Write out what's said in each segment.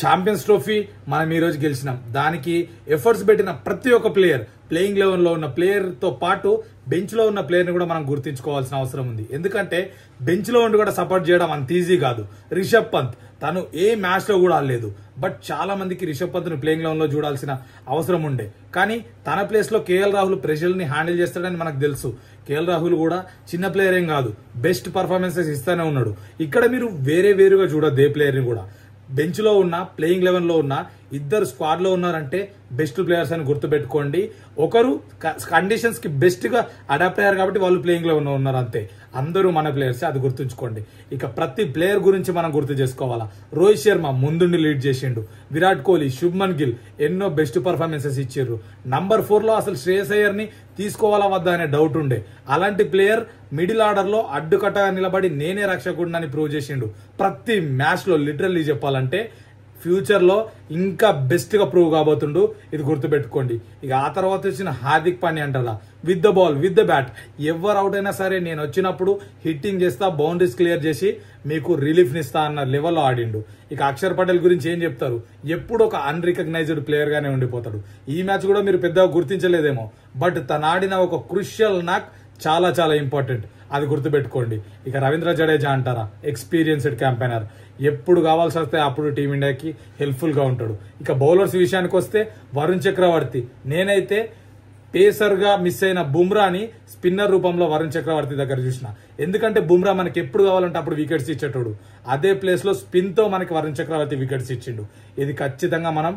Champions trophy మనం ఈ రోజు గెలిచినాం. దానికి ఎఫర్ట్స్ పెట్టిన ప్రతి ఒక్క ప్లేయర్, ప్లేయింగ్ లెవెన్ లో ఉన్న ప్లేయర్ తో పాటు బెంచ్ లో ఉన్న ప్లేయర్ ని కూడా మనం గుర్తించుకోవాల్సిన అవసరం ఉంది. ఎందుకంటే బెంచ్ లో ఉండి కూడా సపోర్ట్ చేయడం అంత ఈజీ కాదు. రిషబ్ పంత్ తను ఏ మ్యాచ్ లో కూడా ఆడలేదు, బట్ చాలా మందికి రిషబ్ పంత్ ని ప్లేయింగ్ లెవెన్ లో చూడాల్సిన అవసరం ఉండే. కానీ తన ప్లేస్ లో కేఎల్ రాహుల్ ప్రెషర్ ని హ్యాండిల్ చేస్తాడని మనకు తెలుసు. కేఎల్ రాహుల్ కూడా చిన్న ప్లేయర్ ఏం కాదు, బెస్ట్ పర్ఫార్మెన్సెస్ ఇస్తానే ఉన్నాడు. ఇక్కడ మీరు వేరుగా చూడొద్దు ఏ ప్లేయర్ ని కూడా. బెంచ్ లో ఉన్న, ప్లేయింగ్ లెవెన్ లో ఉన్న ఇద్దరు స్క్వాడ్ లో ఉన్నారంటే బెస్ట్ ప్లేయర్స్ అని గుర్తుపెట్టుకోండి. ఒకరు కండిషన్స్ కి బెస్ట్ గా అడాప్ట్ అయ్యారు కాబట్టి వాళ్ళు ప్లేయింగ్ లెవెన్ లో ఉన్నారు అంతే. అందరూ మన ప్లేయర్స్, అది గుర్తుంచుకోండి. ఇక ప్రతి ప్లేయర్ గురించి మనం గుర్తు చేసుకోవాలా. రోహిత్ శర్మ ముందుండి లీడ్ చేసిండు. విరాట్ కోహ్లీ, శుభ్మన్ గిల్ ఎన్నో బెస్ట్ పర్ఫార్మెన్సెస్ ఇచ్చారు. నంబర్ 4 లో అసలు శ్రేయస్ అయ్యర్ ని తీసుకోవాలా వద్దా అనే డౌట్ ఉండే. అలాంటి ప్లేయర్ మిడిల్ ఆర్డర్ లో అడ్డుకట్టగా నిలబడి నేనే రక్షకుడిని ప్రూవ్ చేసిండు. ప్రతి మ్యాచ్ లో లిటరల్లీ చెప్పాలంటే ఫ్యూచర్ లో ఇంకా బెస్ట్ గా ప్రూవ్ కాబోతుండు, ఇది గుర్తుపెట్టుకోండి. ఇక ఆ తర్వాత వచ్చిన హార్దిక్ పాండ్యా అంటారా, with the ball, with the bat, ఎవరు అవుట్ అయినా సరే నేను వచ్చినప్పుడు హిట్టింగ్ చేస్తా, బౌండరీస్ క్లియర్ చేసి మీకు రిలీఫ్ నిస్తా అన్న లెవెల్లో ఆడిండు. ఇక అక్షర్ పటేల్ గురించి ఏం చెప్తారు, ఎప్పుడు ఒక అన్రికగ్నైజ్డ్ ప్లేయర్ గానే ఉండిపోతాడు. ఈ మ్యాచ్ కూడా మీరు పెద్దగా గుర్తించలేదేమో, బట్ తను ఆడిన ఒక క్రూషియల్ నాక్ చాలా చాలా ఇంపార్టెంట్, అది గుర్తుపెట్టుకోండి. ఇక రవీంద్ర జడేజా అంటారా, ఎక్స్పీరియన్స్డ్ క్యాంపెయినర్, ఎప్పుడు కావాల్సి వస్తే అప్పుడు టీమిండియాకి హెల్ప్ఫుల్ గా ఉంటాడు. ఇక బౌలర్స్ విషయానికి వస్తే వరుణ్ చక్రవర్తి, నేనైతే పేసర్ గా మిస్ అయిన బుమ్రాని స్పిన్నర్ రూపంలో వరుణ్ చక్రవర్తి దగ్గర చూసిన. ఎందుకంటే బుమ్రా మనకి ఎప్పుడు కావాలంటే అప్పుడు వికెట్స్ ఇచ్చేటోడు. అదే ప్లేస్ లో స్పిన్ తో మనకి వరుణ్ చక్రవర్తి వికెట్స్ ఇచ్చిండు. ఇది ఖచ్చితంగా మనం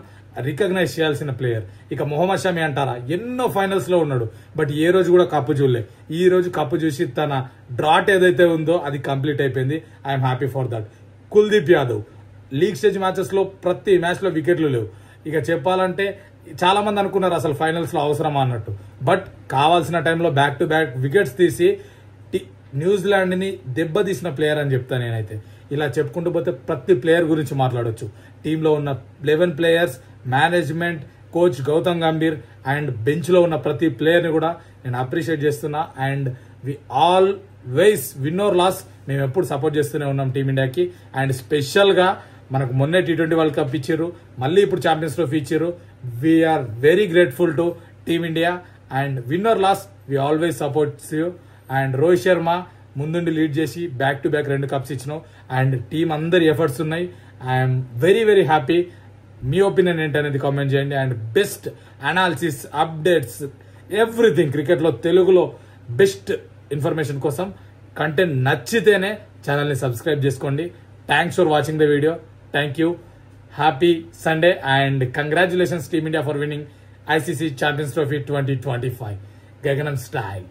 రికగ్నైజ్ చేయాల్సిన ప్లేయర్. ఇక మొహమ్మద్ షమి అంటారా, ఎన్నో ఫైనల్స్ లో ఉన్నాడు, బట్ ఏ రోజు కూడా కప్పు చూడలే. ఈ రోజు కప్పు చూసి తన డ్రాట్ ఏదైతే ఉందో అది కంప్లీట్ అయిపోయింది. I'm happy for that. Kuldeep Yadav league stage matches లో ప్రతి మ్యాచ్ లో వికెట్లు లేవు. ఇక చెప్పాలంటే చాలా మంది అనుకున్నారు అసలు ఫైనల్స్ లో అవసరమా అన్నట్టు, బట్ కావాల్సిన టైంలో బ్యాక్ టు బ్యాక్ వికెట్స్ తీసి న్యూజిలాండ్ ని దెబ్బతీసిన ప్లేయర్ అని చెప్తాను నేనైతే. ఇలా చెప్పుకుంటూ పోతే ప్రతి ప్లేయర్ గురించి మాట్లాడొచ్చు. టీంలో ఉన్న 11 players, management, coach Gautam Gambhir and bench లో ఉన్న ప్రతి ప్లేయర్ ని కూడా నేను అప్రిషియేట్ చేస్తున్నా. And we always win or lose, మేము ఎప్పుడు సపోర్ట్ చేస్తూనే ఉన్నాం టీమిండియాకి. అండ్ స్పెషల్ గా మనకు మొన్నే T20 వరల్డ్ కప్ ఇచ్చారు, మళ్ళీ ఇప్పుడు ఛాంపియన్స్ ట్రోఫీ ఇచ్చారు. We are very grateful to team India and win or lose we always supports you. And Rohit Sharma ముందుండి లీడ్ చేసి బ్యాక్ టు బ్యాక్ 2 కప్స్ ఇచ్చినావు. అండ్ టీం అందరి ఎఫర్ట్స్ ఉన్నాయి. I'm very happy. మీ ఒపీనియన్ ఏంటనేది కామెంట్ చేయండి. And best analysis, updates, everything cricket లో తెలుగులో బెస్ట్ ఇన్ఫర్మేషన్ కోసం కంటెంట్ నచ్చితేనే ఛానల్ ని సబ్స్క్రైబ్ చేసుకోండి. Thanks for watching the video. Thank you. Happy Sunday and congratulations team India for winning ICC Champions Trophy 2025. గగనం style.